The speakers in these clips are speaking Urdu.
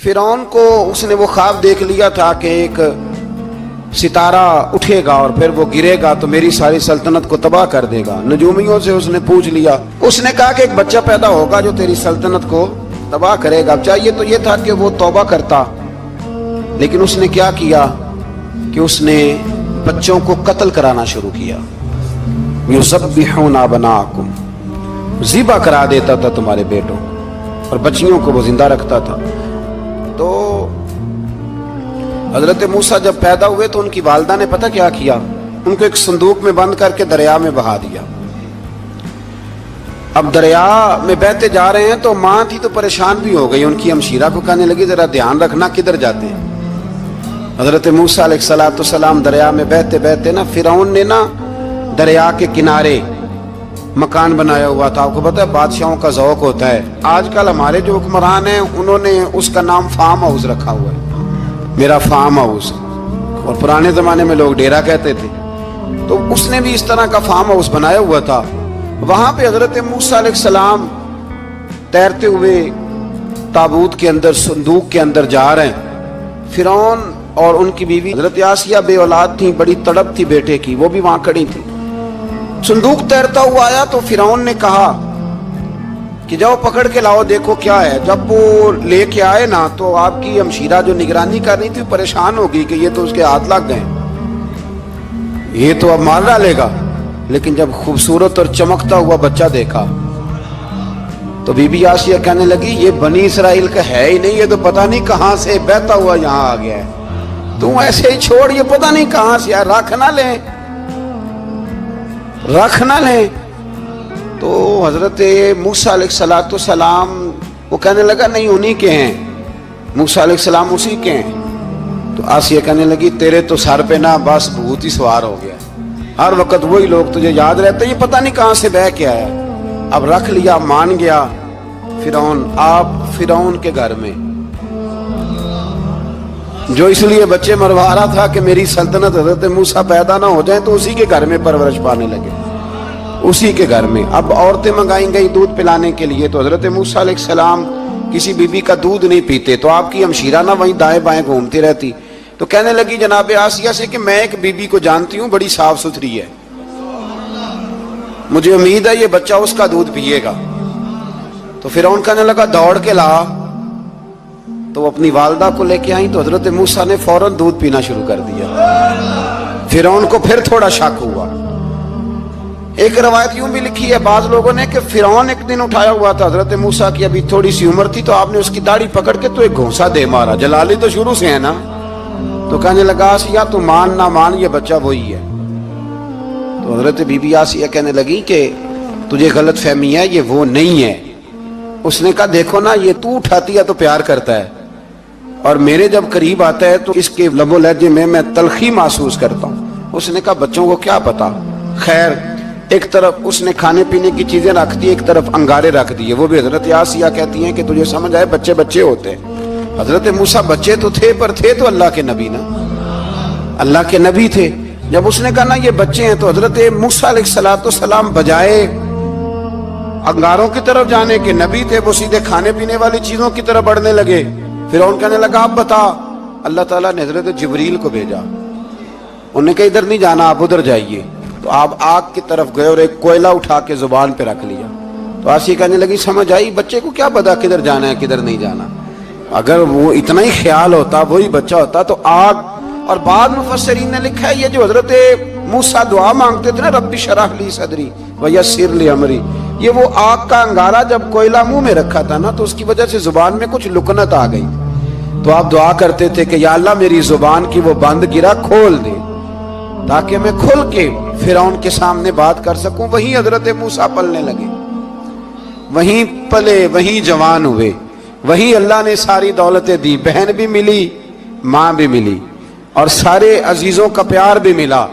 فرعون کو اس نے وہ خواب دیکھ لیا تھا کہ ایک ستارہ اٹھے گا اور پھر وہ گرے گا تو میری ساری سلطنت کو تباہ کر دے گا۔ نجومیوں سے اس نے پوچھ لیا، اس نے کہا کہ ایک بچہ پیدا ہوگا جو تیری سلطنت کو تباہ کرے گا۔ چاہیے تو یہ تھا کہ وہ توبہ کرتا، لیکن اس نے کیا کیا کہ اس نے بچوں کو قتل کرانا شروع کیا۔ یذبحون ابناءکم، ذبح کرا دیتا تھا تمہارے بیٹوں، اور بچیوں کو وہ زندہ رکھتا تھا۔ تو حضرت موسیٰ جب پیدا ہوئے تو ان کی والدہ نے پتہ کیا کیا، ان کو ایک صندوق میں بند کر کے دریا میں بہا دیا۔ اب دریا میں بہتے جا رہے ہیں تو ماں تھی تو پریشان بھی ہو گئی، ان کی ہمشیرہ کو کہنے لگی ذرا دھیان رکھنا کدھر جاتے ہیں۔ حضرت موسیٰ علیہ السلام دریا میں بہتے بہتے نا، فرعون نے نا دریا کے کنارے مکان بنایا ہوا تھا۔ آپ کو پتہ ہے بادشاہوں کا ذوق ہوتا ہے، آج کل ہمارے جو حکمران ہیں انہوں نے اس کا نام فارم ہاؤس رکھا ہوا ہے، میرا فارم ہاؤس، اور پرانے زمانے میں لوگ ڈیرا کہتے تھے۔ تو اس نے بھی اس طرح کا فارم ہاؤس بنایا ہوا تھا۔ وہاں پہ حضرت موسیٰ علیہ السلام تیرتے ہوئے تابوت کے اندر، صندوق کے اندر جا رہے ہیں۔ فرعون اور ان کی بیوی حضرت آسیہ بے اولاد تھیں، بڑی تڑپ تھی بیٹے کی، وہ بھی وہاں کھڑی تھی۔ صندوق تیرتا ہوا آیا تو فرعون نے کہا کہ جاؤ پکڑ کے لاؤ دیکھو کیا ہے۔ جب وہ لے کے آئے نا تو آپ کی ہمشیرہ جو نگرانی کر رہی تھی پریشان ہو گئی کہ یہ تو اس کے ہاتھ لگ گئے، یہ تو اب مار ڈالے گا۔ لیکن جب خوبصورت اور چمکتا ہوا بچہ دیکھا تو بی بی آسیہ کہنے لگی یہ بنی اسرائیل کا ہے ہی نہیں، یہ تو پتہ نہیں کہاں سے بہتا ہوا یہاں آ گیا ہے، تو ایسے ہی چھوڑ، یہ پتہ نہیں کہاں سے رکھ نہ لیں، رکھ نہ لیں۔ تو حضرت موسیٰ علیہ السلام وہ کہنے لگا نہیں انہی کے ہیں، موسیٰ علیہ السلام اسی کے ہیں۔ تو آسیہ کہنے لگی تیرے تو سر پہ نا بس بھوت ہی سوار ہو گیا، ہر وقت وہی لوگ تجھے یاد رہتے، یہ پتہ نہیں کہاں سے بہ کے آیا۔ اب رکھ لیا، مان گیا فرعون۔ آپ فرعون کے گھر میں جو اس لیے بچے مروا رہا تھا کہ میری سلطنت حضرت موسیٰ پیدا نہ ہو جائیں، تو اسی کے گھر میں پرورش پانے لگے، اسی کے گھر میں۔ اب عورتیں منگائی گئی دودھ پلانے کے لیے، تو حضرت موسیٰ علیہ السلام کسی بی بی کا دودھ نہیں پیتے، تو آپ کی ہمشیرہ نہ وہیں دائیں بائیں گھومتی رہتی۔ تو کہنے لگی جناب آسیہ سے کہ میں ایک بی بی کو جانتی ہوں، بڑی صاف ستھری ہے، مجھے امید ہے یہ بچہ اس کا دودھ پیے گا۔ تو فرعون کہنے لگا دوڑ کے لا، تو وہ اپنی والدہ کو لے کے آئیں تو حضرت موسیٰ نے فوراً دودھ پینا شروع کر دیا۔ فرعون کو پھر تھوڑا شک ہوا۔ ایک روایت یوں بھی لکھی ہے بعض لوگوں نے کہ فرعون ایک دن اٹھایا ہوا تھا حضرت موسیٰ کی، ابھی تھوڑی سی عمر تھی، تو آپ نے اس کی داڑھی پکڑ کے تو ایک گھونسا دے مارا، جلالی تو شروع سے ہے نا۔ تو کہنے لگا آسیہ تو مان نہ مان یہ بچہ وہی ہے۔ تو حضرت بی بی آسیہ کہنے لگی کہ تجھے غلط فہمی ہے، یہ وہ نہیں ہے۔ اس نے کہا دیکھو نا یہ تو اٹھاتی ہے تو پیار کرتا ہے، اور میرے جب قریب آتا ہے تو اس کے لب و لہجے میں تلخی محسوس کرتا ہوں۔ اس نے کہا بچوں کو کیا پتا۔ خیر ایک طرف اس نے کھانے پینے کی چیزیں رکھ دی، ایک طرف انگارے رکھ دیے۔ وہ بھی حضرت آسیہ کہتی ہیں کہ تجھے سمجھ آئے بچے بچے ہوتے ہیں، حضرت موسیٰ بچے تو تھے پر تھے تو اللہ کے نبی نا، اللہ کے نبی تھے۔ جب اس نے کہا نا یہ بچے ہیں تو حضرت موسیٰ علیہ السلام بجائے انگاروں کی طرف جانے کے، نبی تھے، وہ سیدھے کھانے پینے والی چیزوں کی طرف بڑھنے لگے۔ فرعون کہنے لگا اب بتا۔ اللہ تعالیٰ نے حضرت جبریل کو بھیجا، انہوں نے کہا ادھر نہیں جانا آپ ادھر جائیے۔ تو آپ آگ کی طرف گئے اور ایک کوئلہ اٹھا کے زبان پہ رکھ لیا۔ تو آسیہ کہنے لگی سمجھ آئی، بچے کو کیا پتا کدھر جانا ہے کدھر نہیں جانا، اگر وہ اتنا ہی خیال ہوتا وہی بچہ ہوتا تو آگ۔ اور بعض مفسرین نے لکھا ہے یہ جو حضرت موسیٰ دعا مانگتے تھے نا رب اشرح لی صدری ویسر لی امری، یہ وہ آگ کا انگارہ جب کوئلہ منہ میں رکھا تھا نا تو اس کی وجہ سے زبان میں کچھ لکنت آ گئی، تو آپ دعا کرتے تھے کہ یا اللہ میری زبان کی وہ بند گرا کھول دے تاکہ میں کھل کے فرعون کے سامنے بات کر سکوں۔ وہیں حضرت موسیٰ پلنے لگے، وہیں پلے، وہیں جوان ہوئے، وہیں اللہ نے ساری دولتیں دی، بہن بھی ملی، ماں بھی ملی، اور سارے عزیزوں کا پیار بھی ملا۔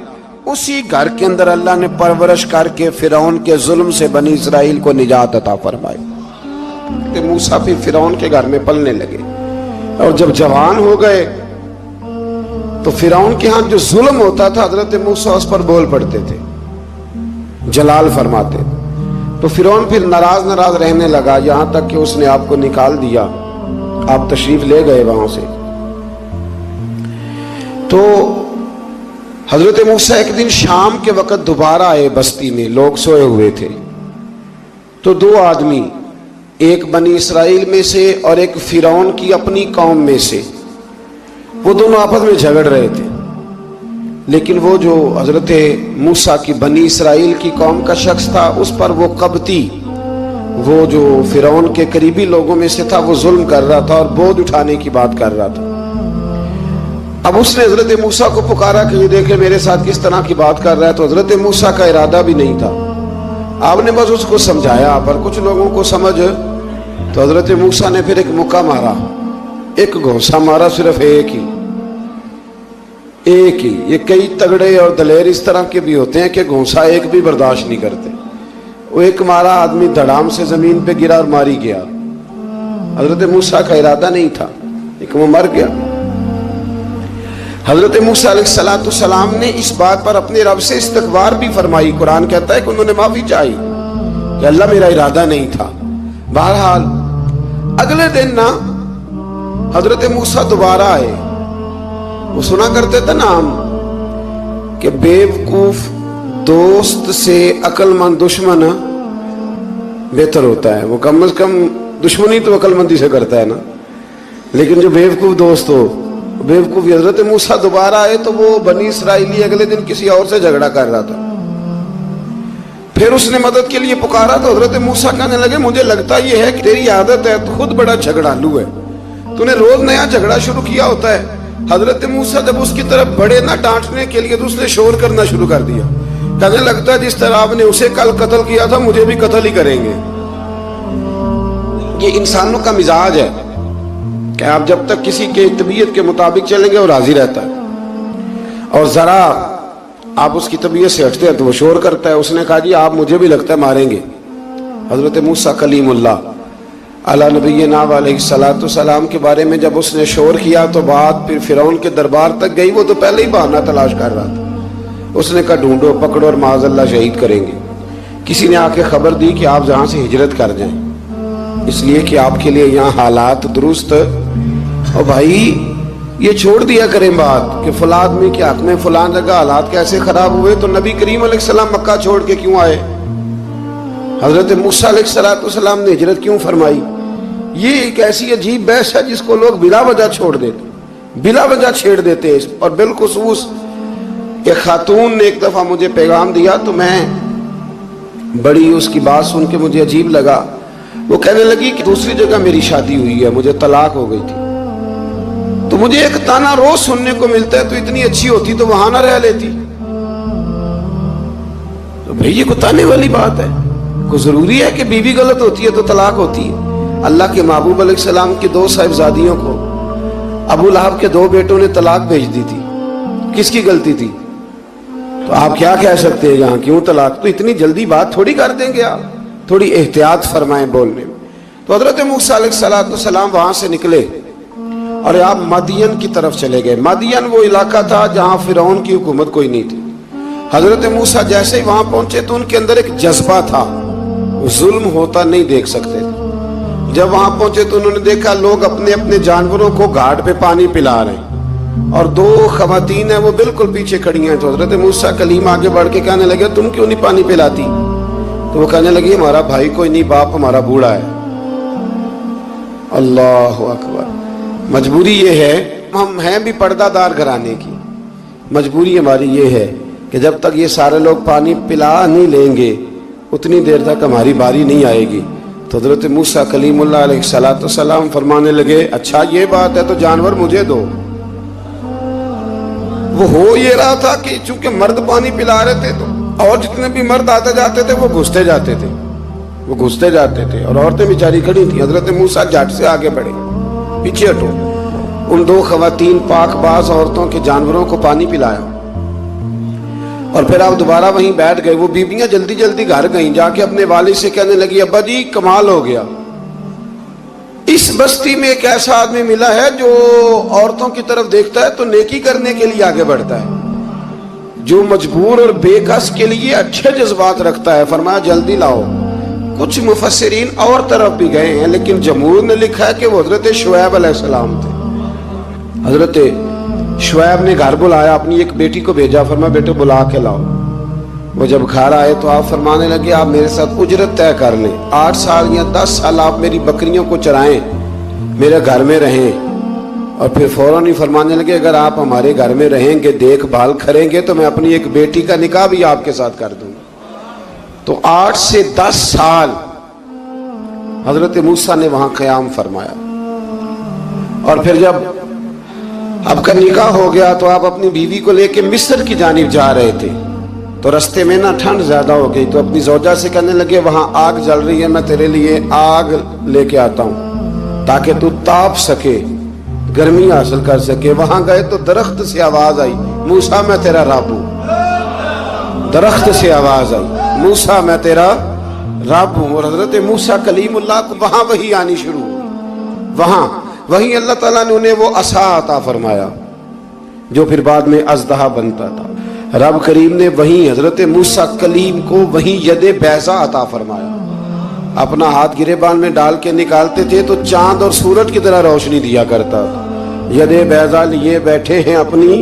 اسی گھر کے اندر اللہ نے پرورش کر کے فرعون کے ظلم سے بنی اسرائیل کو نجات عطا فرمائی۔ موسیٰ بھی فرعون کے گھر میں پلنے لگے، اور جب جوان ہو گئے تو فرعون کے ہاں جو ظلم ہوتا تھا حضرت موسیٰ اس پر بول پڑتے تھے، جلال فرماتے۔ تو فرعون پھر ناراض رہنے لگا، یہاں تک کہ اس نے آپ کو نکال دیا آپ تشریف لے گئے وہاں سے. تو حضرت موسیٰ ایک دن شام کے وقت دوبارہ آئے بستی میں، لوگ سوئے ہوئے تھے. تو دو آدمی، ایک بنی اسرائیل میں سے اور ایک فرعون کی اپنی قوم میں سے، وہ دونوں آپس میں جھگڑ رہے تھے. لیکن وہ جو حضرت موسیٰ کی بنی اسرائیل کی قوم کا شخص تھا، اس پر وہ قبطی، وہ جو فرعون کے قریبی لوگوں میں سے تھا، وہ ظلم کر رہا تھا اور بوجھ اٹھانے کی بات کر رہا تھا. اب اس نے حضرت موسیٰ کو پکارا کہ یہ دیکھے میرے ساتھ کس طرح کی بات کر رہا ہے. تو حضرت موسیٰ کا ارادہ بھی نہیں تھا، آپ نے بس اس کو سمجھایا. پر کچھ لوگوں کو سمجھ، تو حضرت موسیٰ نے پھر ایک مکہ مارا، ایک گھونسا مارا، صرف ایک ہی. یہ کئی تگڑے اور دلیر اس طرح کے بھی ہوتے ہیں کہ گھونسا ایک بھی برداشت نہیں کرتے. وہ ایک مارا، آدمی دھڑام سے زمین پہ گرا اور ماری گیا. حضرت موسیٰ کا ارادہ نہیں تھا لیکن وہ مر گیا. حضرت موسیٰ علیہ السلام نے اس بات پر اپنے رب سے استغفار بھی فرمائی. قرآن کہتا ہے کہ انہوں نے معافی چاہی کہ اللہ میرا ارادہ نہیں تھا. بہرحال اگلے دن نا حضرت موسیٰ دوبارہ آئے. وہ سنا کرتے تھے نا ہم کہ بیوقوف دوست سے عقل مند دشمن بہتر ہوتا ہے. وہ کم از کم دشمنی تو عقل مندی سے کرتا ہے نا، لیکن جو بیوقوف دوست ہو بیوقوفی. حضرت موسیٰ دوبارہ آئے تو وہ بنی اسرائیلی اگلے دن کسی اور سے جھگڑا کر رہا تھا. پھر اس نے مدد کے لیے پکارا تو حضرت موسیٰ کہنے لگے مجھے لگتا یہ ہے کہ تیری عادت ہے، تو خود بڑا جھگڑالو ہے، تو نے روز نیا جھگڑا شروع کیا ہوتا ہے. حضرت موسیٰ جب اس کی طرف بڑے نہ ڈانٹنے کے لیے تو اس نے شور کرنا شروع کر دیا. کہنے لگتا ہے جس طرح آپ نے اسے کل قتل کیا تھا مجھے بھی قتل ہی کریں گے. یہ انسانوں کا مزاج ہے کہ آپ جب تک کسی کے طبیعت کے مطابق چلیں گے وہ راضی رہتا ہے، اور ذرا آپ اس کی طبیعت سے ہٹتے ہیں تو وہ شور کرتا ہے. اس نے کہا جی آپ مجھے بھی لگتا ہے ماریں گے. حضرت موسیٰ کلیم اللہ علی نبینا علیہ السلام کے بارے میں جب اس نے شور کیا تو بات پھر فرعون کے دربار تک گئی. وہ تو پہلے ہی بہانہ تلاش کر رہا تھا. اس نے کہا ڈھونڈو، پکڑو اور معاذ اللہ شہید کریں گے. کسی نے آ کے خبر دی کہ آپ یہاں سے ہجرت کر جائیں، اس لیے کہ آپ کے لیے یہاں حالات درست. اور بھائی یہ چھوڑ دیا کریں بات کہ فلاں آدمی کے حق میں فلاں جگہ حالات کیسے خراب ہوئے، تو نبی کریم علیہ السلام مکہ چھوڑ کے کیوں آئے؟ حضرت موسیٰ علیہ السلام نے ہجرت کیوں فرمائی؟ یہ ایک ایسی عجیب بحث ہے جس کو لوگ بلا وجہ چھوڑ دیتے، بلا وجہ چھیڑ دیتے. اور بالخصوص ایک خاتون نے ایک دفعہ مجھے پیغام دیا تو میں بڑی اس کی بات سن کے مجھے عجیب لگا. وہ کہنے لگی کہ دوسری جگہ میری شادی ہوئی ہے، مجھے طلاق ہو گئی تھی، تو مجھے ایک تانا روز سننے کو ملتا ہے تو اتنی اچھی ہوتی تو وہاں نہ رہ لیتی. تو بھئی یہ کوئی تانے والی بات ہے؟ کوئی ضروری ہے کہ بیوی غلط ہوتی ہے تو طلاق ہوتی ہے؟ اللہ کے محبوب علیہ السلام کی دو صاحبزادیوں کو ابو لہب کے دو بیٹوں نے طلاق بھیج دی تھی. کس کی غلطی تھی؟ تو آپ کیا کہہ سکتے ہیں یہاں کیوں طلاق؟ تو اتنی جلدی بات تھوڑی کر دیں گے آپ، تھوڑی احتیاط فرمائیں بولنے میں. تو حضرت موسیٰ علیہ السلام وہاں سے نکلے اور آپ مدین کی طرف چلے گئے. مدین وہ علاقہ تھا جہاں فرعون کی حکومت کوئی نہیں تھی. حضرت موسیٰ جیسے ہی وہاں پہنچے تو ان کے اندر ایک جذبہ تھا، ظلم ہوتا نہیں دیکھ سکتے. جب وہاں پہنچے تو انہوں نے دیکھا لوگ اپنے اپنے جانوروں کو گھاٹ پہ پانی پلا رہے ہیں اور دو خواتین ہیں وہ بالکل پیچھے کھڑی ہیں. تو حضرت موسیٰ کلیم آگے بڑھ کے کہنے لگے تم کیوں نہیں پانی پلاتی؟ تو وہ کہنے لگی ہمارا بھائی کوئی نہیں، باپ ہمارا بوڑھا ہے. اللہ اکبر. مجبوری یہ ہے، ہم ہیں بھی پردہ دار گھرانے کی، مجبوری ہماری یہ ہے کہ جب تک یہ سارے لوگ پانی پلا نہیں لیں گے اتنی دیر تک ہماری باری نہیں آئے گی. تو حضرت موسیٰ کلیم اللہ علیہ السلام فرمانے لگے اچھا یہ بات ہے تو جانور مجھے دو. وہ ہو یہ رہا تھا کہ چونکہ مرد پانی پلا رہے تھے تو اور جتنے بھی مرد آتے جاتے تھے وہ گھستے جاتے تھے اور عورتیں بیچاری کھڑی تھیں. حضرت موسیٰ جھٹ سے آگے بڑھے، پیچھے ہٹو. ان دو خواتین پاک باز عورتوں کے جانوروں کو پانی پلایا اور پھر آپ دوبارہ وہیں بیٹھ گئے. وہ بیبیاں جلدی جلدی گھر گئیں، جا کے اپنے والد سے کہنے لگی ابا جی کمال ہو گیا، اس بستی میں ایک ایسا آدمی ملا ہے جو عورتوں کی طرف دیکھتا ہے تو نیکی کرنے کے لیے آگے بڑھتا ہے، جو مجبور اور بے کس کے لیے اچھے جذبات رکھتا ہے. فرمایا جلدی لاؤ. کچھ مفسرین اور طرف بھی گئے ہیں، لیکن جمہور نے لکھا ہے کہ وہ حضرت شعیب علیہ السلام تھے۔ حضرت شعیب نے گھر بلایا، اپنی ایک بیٹی کو بھیجا، فرمایا بیٹے بلا کے لاؤ۔ وہ جب گھر آئے تو آپ فرمانے لگے آپ میرے ساتھ اجرت طے کر لیں، 8 سال یا 10 سال آپ میری بکریوں کو چرائیں، میرے گھر میں رہیں۔ اور پھر فوراً ہی فرمانے لگے اگر آپ ہمارے گھر میں رہیں گے، دیکھ بھال کریں گے، تو میں اپنی ایک بیٹی کا نکاح بھی آپ کے ساتھ کر دوں گا۔ تو 8 سے 10 سال حضرت موسیٰ نے وہاں قیام فرمایا۔ اور پھر جب آپ کا نکاح ہو گیا تو آپ اپنی بیوی کو لے کے مصر کی جانب جا رہے تھے، تو رستے میں نا ٹھنڈ زیادہ ہو گئی، تو اپنی زوجہ سے کہنے لگے وہاں آگ جل رہی ہے، میں تیرے لیے آگ لے کے آتا ہوں تاکہ تو تاپ سکے، گرمی حاصل کر سکے۔ وہاں گئے تو درخت سے آواز آئی موسیٰ میں تیرا رب ہوں۔ درخت سے آواز آئی موسیٰ میں تیرا رب ہوں۔ اور حضرت موسیٰ کلیم اللہ کو وہاں وحی آنی شروع ہوئی، وہاں وہی اللہ تعالیٰ نے انہیں وہ عصا عطا فرمایا جو پھر بعد میں اژدہا بنتا تھا۔ رب کریم نے وہیں حضرت موسیٰ کلیم کو وہیں ید بیضا عطا فرمایا۔ اپنا ہاتھ گریبان میں ڈال کے نکالتے تھے تو چاند اور سورج کی طرح روشنی دیا کرتا تھا۔ ید بیضا لیے بیٹھے ہیں اپنی۔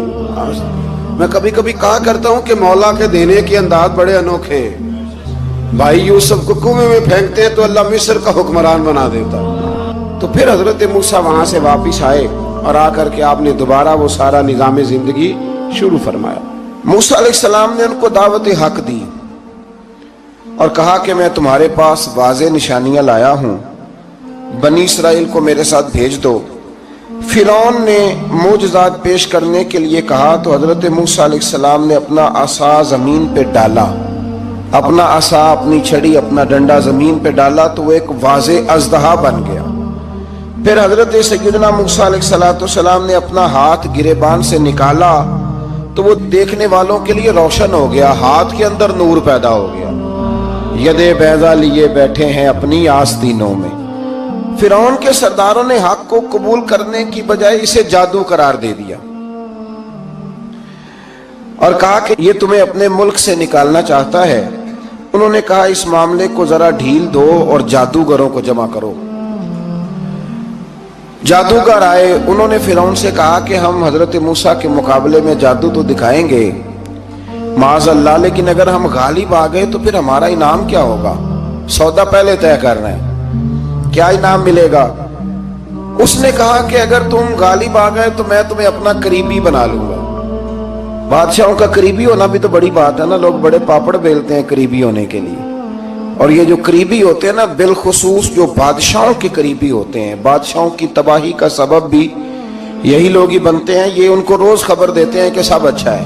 میں کبھی کبھی کہا کرتا ہوں کہ مولا کے دینے کے انداز بڑے انوکھے ہیں۔ بھائی یوسف کو کنویں میں پھینکتے ہیں تو اللہ مصر کا حکمران بنا دیتا۔ تو پھر حضرت موسیٰ وہاں سے واپس آئے اور آ کر کے آپ نے دوبارہ وہ سارا نظام زندگی شروع فرمایا۔ موسیٰ علیہ السلام نے ان کو دعوت حق دی اور کہا کہ میں تمہارے پاس واضح نشانیاں لایا ہوں، بنی اسرائیل کو میرے ساتھ بھیج دو۔ فرعون نے معجزات پیش کرنے کے لیے کہا تو حضرت موسیٰ علیہ السلام نے اپنا عصا زمین پہ ڈالا، اپنا عصا، اپنی چھڑی، اپنا ڈنڈا زمین پہ ڈالا تو وہ ایک واضح اژدہا بن گیا۔ پھر حضرت سیدنا موسیٰ علیہ السلام نے اپنا ہاتھ گریبان سے نکالا تو وہ دیکھنے والوں کے لیے روشن ہو گیا، ہاتھ کے اندر نور پیدا ہو گیا۔ ید بیضا لیے بیٹھے ہیں اپنی آستینوں میں۔ فرعون کے سرداروں نے حق کو قبول کرنے کی بجائے اسے جادو قرار دے دیا اور کہا کہ یہ تمہیں اپنے ملک سے نکالنا چاہتا ہے۔ انہوں نے کہا اس معاملے کو ذرا ڈھیل دو اور جادوگروں کو جمع کرو۔ جادوگر آئے، انہوں نے فرعون سے کہا کہ ہم حضرت موسیٰ کے مقابلے میں جادو تو دکھائیں گے معاذ اللہ، لیکن اگر ہم غالب آ گئے تو پھر ہمارا انعام کیا ہوگا؟ سودا پہلے طے کرنا ہے، کیا انعام ملے گا؟ اس نے کہا کہ اگر تم غالب آ گئے تو میں تمہیں اپنا قریبی بنا لوں گا۔ بادشاہوں کا قریبی ہونا بھی تو بڑی بات ہے نا، لوگ بڑے پاپڑ بیلتے ہیں قریبی ہونے کے لیے۔ اور یہ جو قریبی ہوتے ہیں نا، بالخصوص جو بادشاہوں کے قریبی ہوتے ہیں، بادشاہوں کی تباہی کا سبب بھی یہی لوگ ہی بنتے ہیں۔ یہ ان کو روز خبر دیتے ہیں کہ سب اچھا ہے،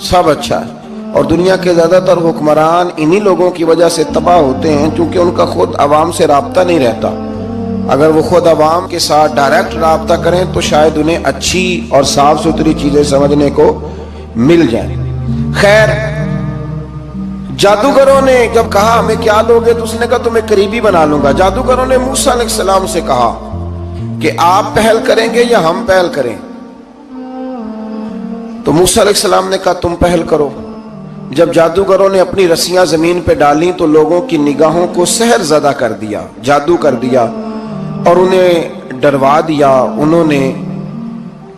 سب اچھا ہے۔ اور دنیا کے زیادہ تر حکمران انہی لوگوں کی وجہ سے تباہ ہوتے ہیں، چونکہ ان کا خود عوام سے رابطہ نہیں رہتا۔ اگر وہ خود عوام کے ساتھ ڈائریکٹ رابطہ کریں تو شاید انہیں اچھی اور صاف ستھری چیزیں سمجھنے کو مل جائیں۔ خیر، جادوگروں نے جب کہا ہمیں کیا لوگے تو اس نے کہا تمہیں قریبی بنا لوں گا۔ جادوگروں نے موسیٰ علیہ السلام سے کہا کہ آپ پہل کریں گے یا ہم پہل کریں؟ تو موسیٰ علیہ السلام نے کہا تم پہل کرو۔ جب جادوگروں نے اپنی رسیاں زمین پہ ڈالیں تو لوگوں کی نگاہوں کو سحر زدہ کر دیا، جادو کر دیا اور انہیں ڈروا دیا۔ انہوں نے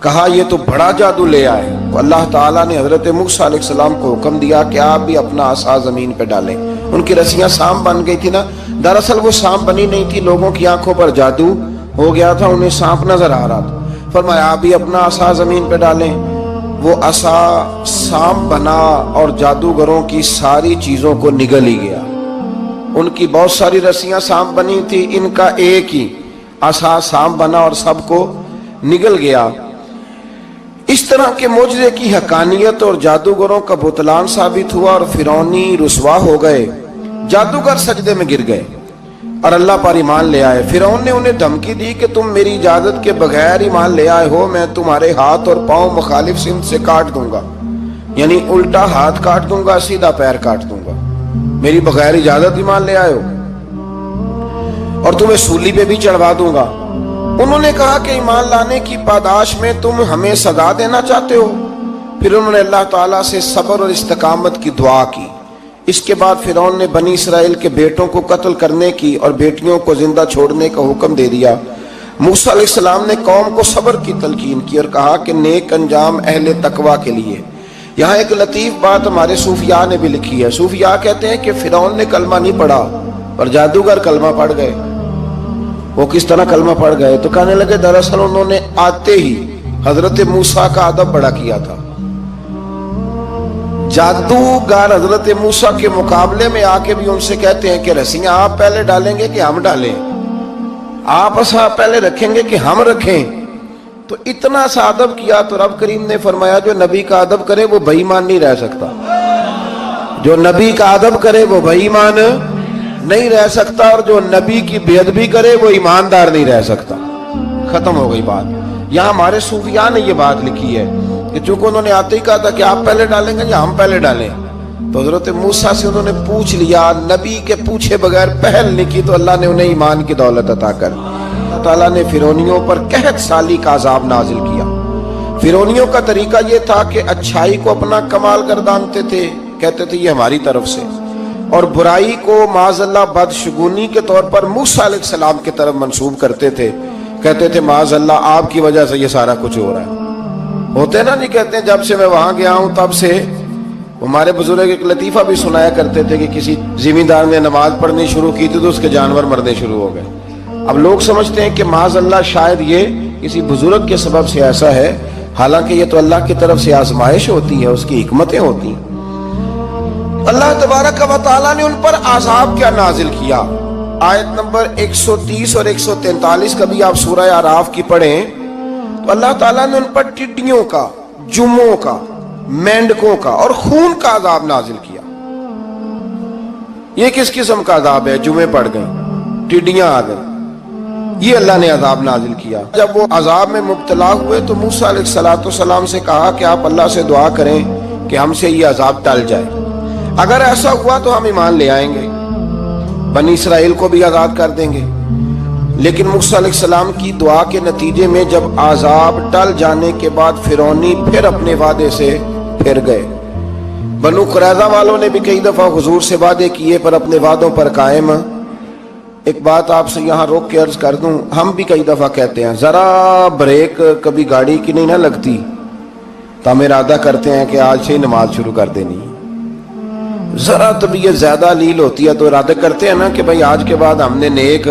کہا یہ تو بڑا جادو لے آئے۔ تو اللہ تعالیٰ نے حضرت موسیٰ علیہ السلام کو حکم دیا کہ آپ بھی اپنا عصا زمین پہ ڈالیں۔ ان کی رسیاں سانپ بن گئی تھی نا، دراصل وہ سانپ بنی نہیں تھی، لوگوں کی آنکھوں پر جادو ہو گیا تھا، انہیں سانپ نظر آ رہا تھا۔ فرمایا آپ بھی اپنا عصا زمین پہ ڈالیں۔ وہ عصا سانپ بنا اور جادوگروں کی ساری چیزوں کو نگل ہی گیا۔ ان کی بہت ساری رسیاں سانپ بنی تھی، ان کا ایک ہی عصا سانپ بنا اور سب کو نگل گیا۔ اس طرح کے معجزے کی حقانیت اور جادوگروں کا بطلان ثابت ہوا اور فرعونی رسوا ہو گئے۔ جادوگر سجدے میں گر گئے اور اللہ پر ایمان لے آئے۔ فرعون نے انہیں دھمکی دی کہ تم میری اجازت کے بغیر ایمان لے آئے ہو، میں تمہارے ہاتھ اور پاؤں مخالف سمت سے کاٹ دوں گا، یعنی الٹا ہاتھ کاٹ دوں گا، سیدھا پیر کاٹ دوں گا، میری بغیر اجازت ایمان لے آئے ہو، اور تمہیں سولی پہ بھی چڑھوا دوں گا۔ انہوں نے کہا کہ ایمان لانے کی پاداش میں تم ہمیں سزا دینا چاہتے ہو؟ پھر انہوں نے اللہ تعالیٰ سے صبر اور استقامت کی دعا کی۔ اس کے بعد فرعون نے بنی اسرائیل کے بیٹوں کو قتل کرنے کی اور بیٹیوں کو زندہ چھوڑنے کا حکم دے دیا۔ موسیٰ علیہ السلام نے قوم کو صبر کی تلقین کی اور کہا کہ نیک انجام اہل تقوی کے لیے۔ یہاں ایک لطیف بات ہمارے صوفیاء نے بھی لکھی ہے۔ صوفیاء کہتے ہیں کہ فرعون نے کلمہ نہیں پڑھا اور جادوگر کلمہ پڑھ گئے۔ وہ کس طرح کلمہ پڑھ گئے؟ تو کہنے لگے دراصل انہوں نے آتے ہی حضرت موسیٰ کا ادب بڑا کیا تھا۔ جادوگر حضرت موسیٰ کے مقابلے میں آ کے بھی ان سے کہتے ہیں کہ رسیاں آپ پہلے ڈالیں گے کہ ہم ڈالیں؟ آپ ایسا پہلے رکھیں گے کہ ہم رکھیں؟ تو اتنا سا ادب کیا تو رب کریم نے فرمایا جو نبی کا ادب کرے وہ بے ایمان نہیں رہ سکتا۔ جو نبی کا ادب کرے وہ بے ایمان نہیں رہ سکتا، اور جو نبی کی بے ادبی کرے وہ ایماندار نہیں رہ سکتا۔ ختم ہو گئی بات۔ یہاں ہمارے صوفیاء نے یہ بات لکھی ہے کہ چونکہ انہوں نے آتے ہی کہا تھا کہ آپ پہلے ڈالیں گے یا ہم پہلے ڈالیں، تو حضرت موسیٰ سے انہوں نے پوچھ لیا، نبی کے پوچھے بغیر پہل نہیں کی، تو اللہ نے انہیں ایمان کی دولت عطا کر دی۔ اللہ تعالیٰ نے فرعونیوں پر قحط سالی کا عذاب نازل کیا۔ فرعونیوں کا طریقہ یہ تھا کہ اچھائی کو اپنا کمال گردانتے تھے، کہتے تھے یہ ہماری طرف سے، اور برائی کو معاذ اللہ بدشگونی کے طور پر موسیٰ علیہ السلام کی طرف منسوب کرتے تھے، کہتے تھے معاذ اللہ آپ کی وجہ سے یہ سارا کچھ ہو رہا ہے۔ ہوتے نا نہیں کہتے ہیں جب سے میں وہاں گیا ہوں تب سے، ہمارے بزرگ ایک لطیفہ بھی سنایا کرتے تھے کہ کسی زمیندار نے نماز پڑھنی شروع کی تھی تو اس کے جانور مرنے شروع ہو گئے۔ اب لوگ سمجھتے ہیں کہ معاذ اللہ شاید یہ کسی بزرگ کے سبب سے ایسا ہے، حالانکہ یہ تو اللہ کی طرف سے آزمائش ہوتی ہے، اس کی حکمتیں ہوتی ہیں۔ اللہ تبارک و تعالیٰ نے ان پر عذاب کیا نازل کیا؟ آیت نمبر 130 اور 143 کبھی آپ سورہ اعراف کی پڑھیں تو اللہ تعالیٰ نے ان پر ٹڈیوں کا، جموں کا، مینڈکوں کا اور خون کا عذاب نازل کیا۔ یہ کس قسم کا عذاب ہے؟ جمعے پڑ گئیں، ٹڈیاں آ گئیں، یہ اللہ نے عذاب نازل کیا۔ جب وہ عذاب میں مبتلا ہوئے تو موسیٰ علیہ السلام سے کہا کہ آپ اللہ سے دعا کریں کہ ہم سے یہ عذاب ٹل جائے، اگر ایسا ہوا تو ہم ایمان لے آئیں گے، بنی اسرائیل کو بھی آزاد کر دیں گے۔ لیکن موسیٰ علیہ السلام کی دعا کے نتیجے میں جب عذاب ٹل جانے کے بعد فرعونی پھر اپنے وعدے سے پھر گئے۔ بنو قریظہ والوں نے بھی کئی دفعہ حضور سے وعدے کیے پر اپنے وعدوں پر قائم۔ ایک بات آپ سے یہاں روک کے عرض کر دوں، ہم بھی کئی دفعہ کہتے ہیں ذرا بریک کبھی گاڑی کی نہیں نہ لگتی تو ہم ارادہ کرتے ہیں کہ آج سے ہی نماز شروع کر دینی۔ ذرا طبیعت زیادہ لیل ہوتی ہے تو ارادہ کرتے ہیں نا کہ بھائی آج کے بعد ہم نے نیک،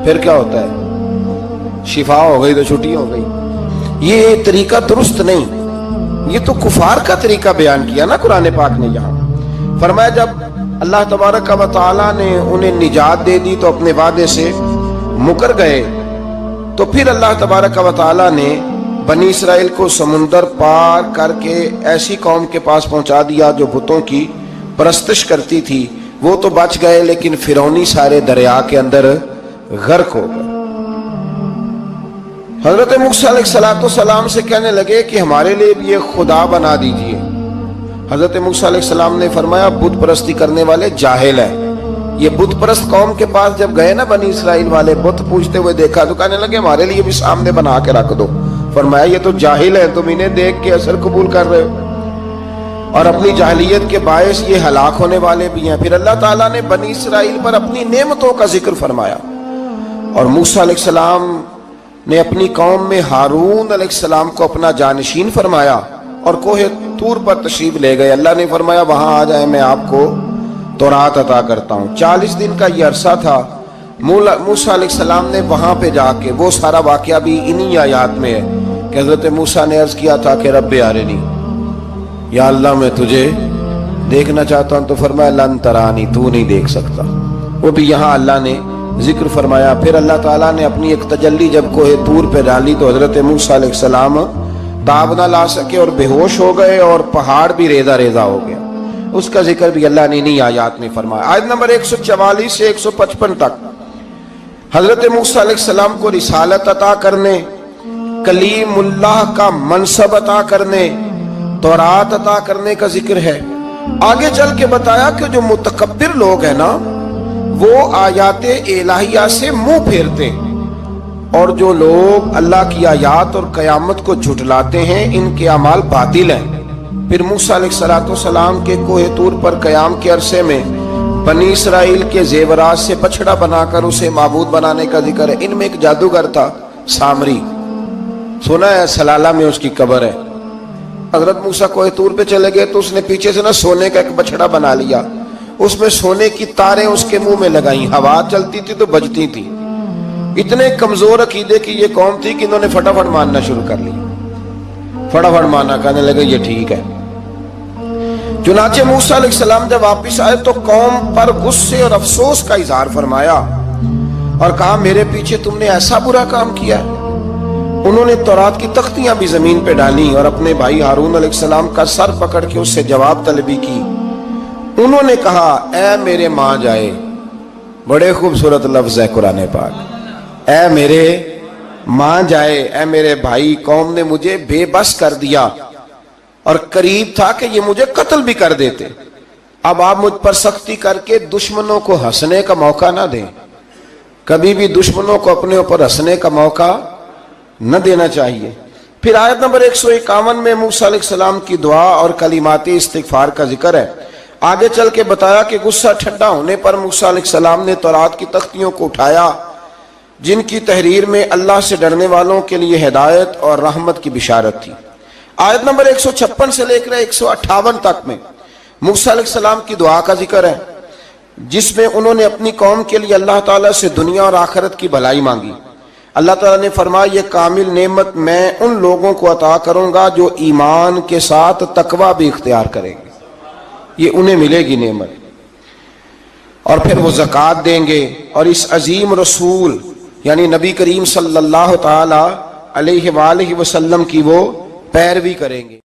پھر کیا ہوتا ہے؟ شفا ہو گئی تو چھٹی ہو گئی۔ یہ طریقہ درست نہیں، یہ تو کفار کا طریقہ بیان کیا نا قرآن پاک نے۔ یہاں فرمایا جب اللہ تبارک و تعالیٰ نے انہیں نجات دے دی تو اپنے وعدے سے مکر گئے، تو پھر اللہ تبارک و تعالیٰ نے بنی اسرائیل کو سمندر پار کر کے ایسی قوم کے پاس پہنچا دیا جو بتوں کی پرستش کرتی تھی۔ وہ تو بچ گئے لیکن فرعونی سارے دریا کے اندر غرق ہو گئے۔ حضرت موسیٰ علیہ السلام سے کہنے لگے کہ ہمارے لیے بھی یہ خدا بنا دیجئے۔ حضرت موسیٰ علیہ السلام نے فرمایا بت پرستی کرنے والے جاہل ہیں۔ یہ بت پرست قوم کے پاس جب گئے نا بنی اسرائیل والے، بت پوجتے ہوئے دیکھا تو کہنے لگے ہمارے لیے بھی سامنے بنا کے رکھ دو۔ فرمایا یہ تو جاہل ہیں، تم انہیں دیکھ کے اثر قبول کر رہے ہو، اور اپنی جاہلیت کے باعث یہ ہلاک ہونے والے بھی ہیں۔ پھر اللہ تعالیٰ نے بنی اسرائیل پر اپنی نعمتوں کا ذکر فرمایا، اور موسیٰ علیہ السلام نے اپنی قوم میں ہارون علیہ السلام کو اپنا جانشین فرمایا اور کوہ طور پر تشریف لے گئے۔ اللہ نے فرمایا وہاں آ جائیں، میں آپ کو تورات عطا کرتا ہوں۔ 40 دن کا یہ عرصہ تھا۔ موسیٰ علیہ السلام نے وہاں پہ جا کے، وہ سارا واقعہ بھی انہی آیات میں ہے کہ حضرت موسیٰ نے عرض کیا تھا کہ رب ارنی، یا اللہ میں تجھے دیکھنا چاہتا ہوں، تو فرمایا لن ترانی، تو نہیں دیکھ سکتا۔ وہ بھی یہاں اللہ نے ذکر فرمایا۔ پھر اللہ تعالیٰ نے اپنی ایک تجلی جب کوہ طور پہ ڈالی تو حضرت موسیٰ علیہ السلام تاب نہ لا سکے اور بے ہوش ہو گئے، اور پہاڑ بھی ریزہ ریزہ ہو گیا۔ اس کا ذکر بھی اللہ نے انہی آیات میں فرمایا۔ آیت نمبر 144 سے 155 تک حضرت موسیٰ علیہ السلام کو رسالت عطا کرنے، کلیم اللہ کا منصب عطا کرنے، تورات عطا کرنے کا ذکر ہے۔ آگے چل کے بتایا کہ جو متکبر لوگ ہیں نا وہ آیات الہیہ سے منہ پھیرتے ہیں، اور جو لوگ اللہ کی آیات اور قیامت کو جھٹلاتے ہیں ان کے اعمال باطل ہیں۔ پھر موسیٰ علیہ السلام کے کوہ طور پر قیام کے عرصے میں بنی اسرائیل کے زیورات سے بچڑا بنا کر اسے معبود بنانے کا ذکر ہے۔ ان میں ایک جادوگر تھا سامری، سنا ہے سلالہ میں اس کی قبر ہے۔ حضرت موسیٰ کوہ طور پہ چلے گئے تو اس نے پیچھے سے سونے کا ایک بچڑا بنا لیا، اس میں سونے کی تاریں اس کے منہ میں لگائیں، ہوا چلتی تھی تو بجتی تھی۔ اتنے کمزور عقیدے کی یہ قوم تھی کہ انہوں نے فٹافٹ ماننا شروع کر لی، فٹافٹ ماننا، کہنے لگے یہ ٹھیک ہے۔ چنانچہ موسیٰ علیہ السلام جب واپس آئے تو قوم پر غصے اور افسوس کا اظہار فرمایا اور کہا میرے پیچھے تم نے ایسا برا کام کیا ہے۔ انہوں نے تورات کی تختیاں بھی زمین پہ ڈالی اور اپنے بھائی ہارون علیہ السلام کا سر پکڑ کے اس سے جواب طلبی کی۔ انہوں نے کہا اے میرے ماں جائے، بڑے خوبصورت لفظ ہے قرآن پاک، اے میرے ماں جائے، اے میرے بھائی، قوم نے مجھے بے بس کر دیا اور قریب تھا کہ یہ مجھے قتل بھی کر دیتے۔ اب آپ مجھ پر سختی کر کے دشمنوں کو ہنسنے کا موقع نہ دیں، کبھی بھی دشمنوں کو اپنے اوپر ہنسنے کا موقع نہ دینا چاہیے۔ پھر آیت نمبر 151 میں موسیٰ علیہ السلام کی دعا اور کلمات استغفار کا ذکر ہے۔ آگے چل کے بتایا کہ غصہ ٹھنڈا ہونے پر موسیٰ علیہ السلام نے تورات کی تختیوں کو اٹھایا جن کی تحریر میں اللہ سے ڈرنے والوں کے لیے ہدایت اور رحمت کی بشارت تھی۔ آیت نمبر 156 سے لے کر 158 تک میں موسیٰ علیہ السلام کی دعا کا ذکر ہے، جس میں انہوں نے اپنی قوم کے لیے اللہ تعالیٰ سے دنیا اور آخرت کی بھلائی مانگی۔ اللہ تعالیٰ نے فرمایا یہ کامل نعمت میں ان لوگوں کو عطا کروں گا جو ایمان کے ساتھ تقوی بھی اختیار کریں گے، یہ انہیں ملے گی نعمت، اور پھر وہ زکوٰۃ دیں گے اور اس عظیم رسول یعنی نبی کریم صلی اللہ تعالی علیہ وآلہ وسلم کی وہ پیروی کریں گے۔